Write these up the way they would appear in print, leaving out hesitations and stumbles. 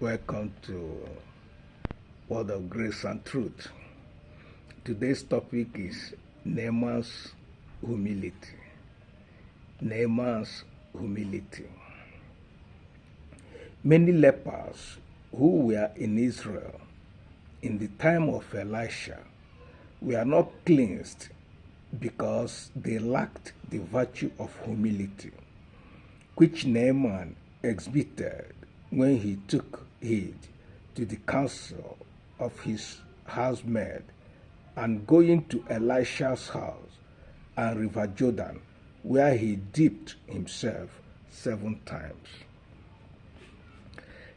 Welcome to Word of Grace and Truth. Today's topic is Naaman's humility. Naaman's humility. Many lepers who were in Israel in the time of Elisha were not cleansed because they lacked the virtue of humility, which Naaman exhibited when he took heed to the counsel of his housemaid and going to Elisha's house and River Jordan, where he dipped himself 7 times.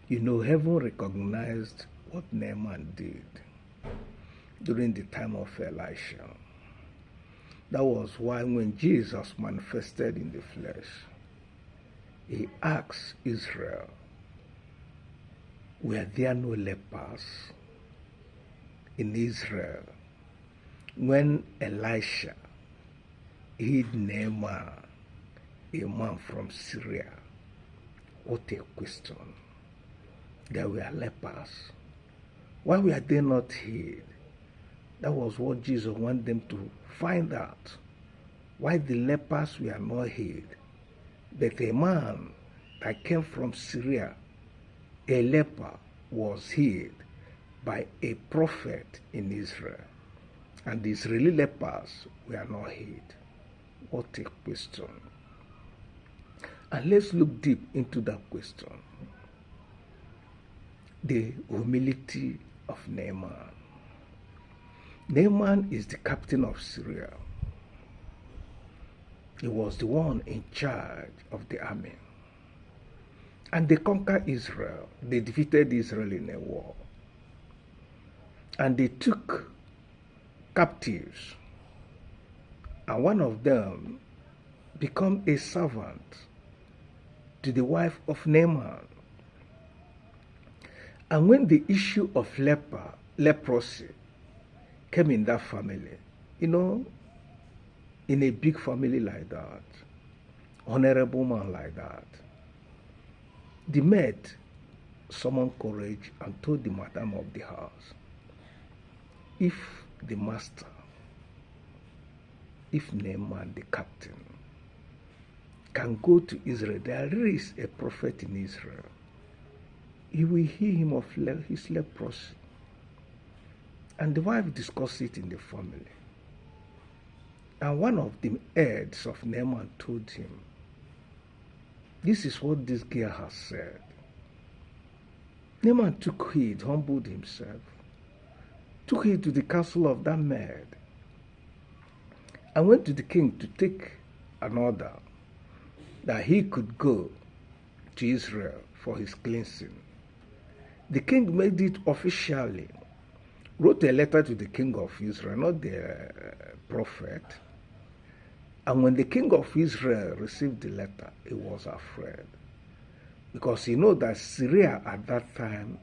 You know, heaven recognized what Naaman did during the time of Elisha. That was why when Jesus manifested in the flesh, he asked Israel, were there no lepers in Israel when Elisha hid Naaman, a man from Syria? What a question. There were lepers. Why were they not hid? That was what Jesus wanted them to find out. Why the lepers were not hid. But a man that came from Syria, a leper, was hid by a prophet in Israel. And the Israeli lepers were not hid. What a question. And let's look deep into that question. The humility of Naaman. Naaman is the captain of Syria. He was the one in charge of the army. And they conquered Israel. They defeated Israel in a war. And they took captives. And one of them became a servant to the wife of Naaman. And when the issue of leprosy came in that family, you know, in a big family like that, honorable man like that, the maid summoned courage and told the madam of the house, if the master, if Naaman the captain, can go to Israel, there is a prophet in Israel, he will heal him of his leprosy. And the wife discussed it in the family. And one of the aides of Naaman told him, this is what this girl has said. Naaman took heed, humbled himself, took heed to the counsel of that maid, and went to the king to take an order that he could go to Israel for his cleansing. The king made it officially, wrote a letter to the king of Israel, not the prophet. And when the king of Israel received the letter, he was afraid. Because he knew that Syria at that time,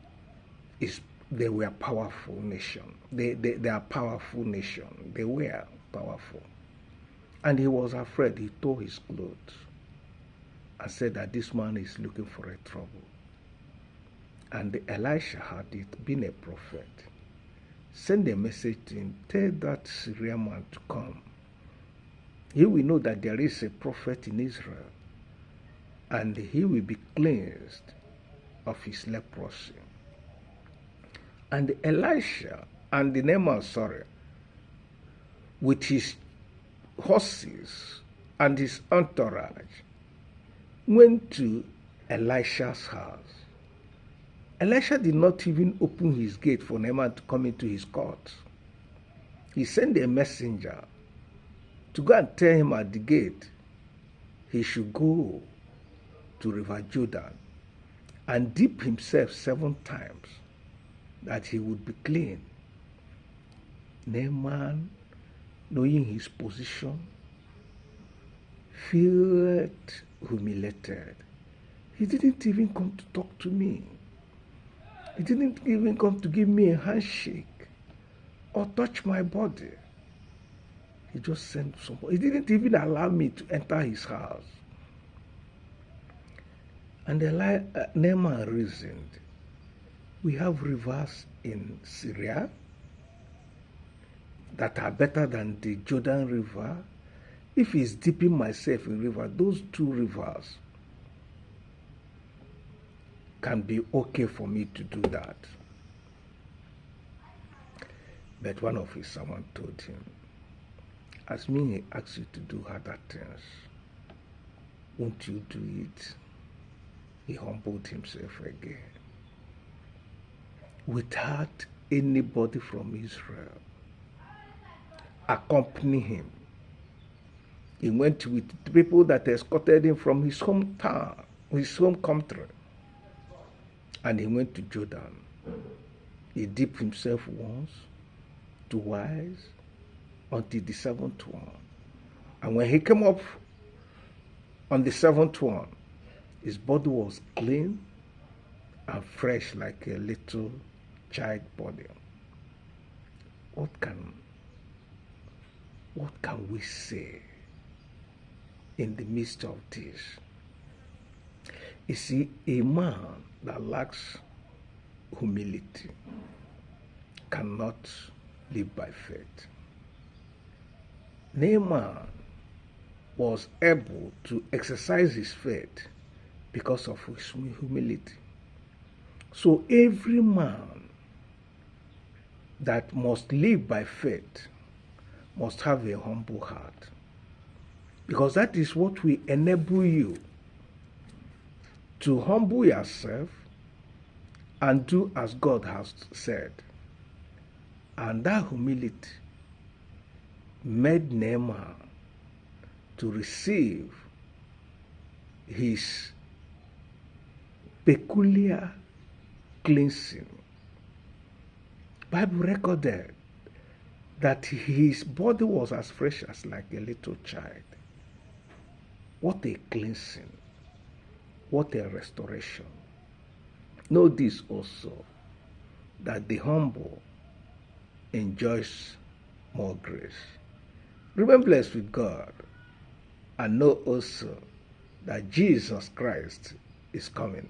they were a powerful nation. They are a powerful nation. They were powerful. And he was afraid. He tore his clothes and said that this man is looking for a trouble. And Elisha had it, been a prophet, send a message to him, tell that Syrian man to come. He will know that there is a prophet in Israel, and he will be cleansed of his leprosy. And Elisha and the Naaman, with his horses and his entourage, went to Elisha's house. Elisha did not even open his gate for Naaman to come into his court. He sent a messenger to go and tell him at the gate he should go to River Jordan and dip himself 7 times, that he would be clean. Naaman, knowing his position, felt humiliated. He didn't even come to talk to me. He didn't even come to give me a handshake or touch my body. He just sent someone. He didn't even allow me to enter his house. And Naaman reasoned, We have rivers in Syria that are better than the Jordan River. If it's dipping myself in river, those two rivers can be okay for me to do that. But one of his servants told him, as me he asks you to do other things, won't you do it? He humbled himself again. Without anybody from Israel accompany him, he went with the people that escorted him from his hometown, his home country, and he went to Jordan. He dipped himself once, twice, until the seventh one. And when he came up on the seventh one, his body was clean and fresh like a little child body. What can we say in the midst of this? You see, a man that lacks humility cannot live by faith. Naaman was able to exercise his faith because of his humility. So every man that must live by faith must have a humble heart, because that is what will enable you to humble yourself and do as God has said. And that humility made Naaman to receive his peculiar cleansing. Bible recorded that his body was as fresh as like a little child. What a cleansing. What a restoration. Know this also, that the humble enjoys more grace. Remain blessed with God, and know also that Jesus Christ is coming.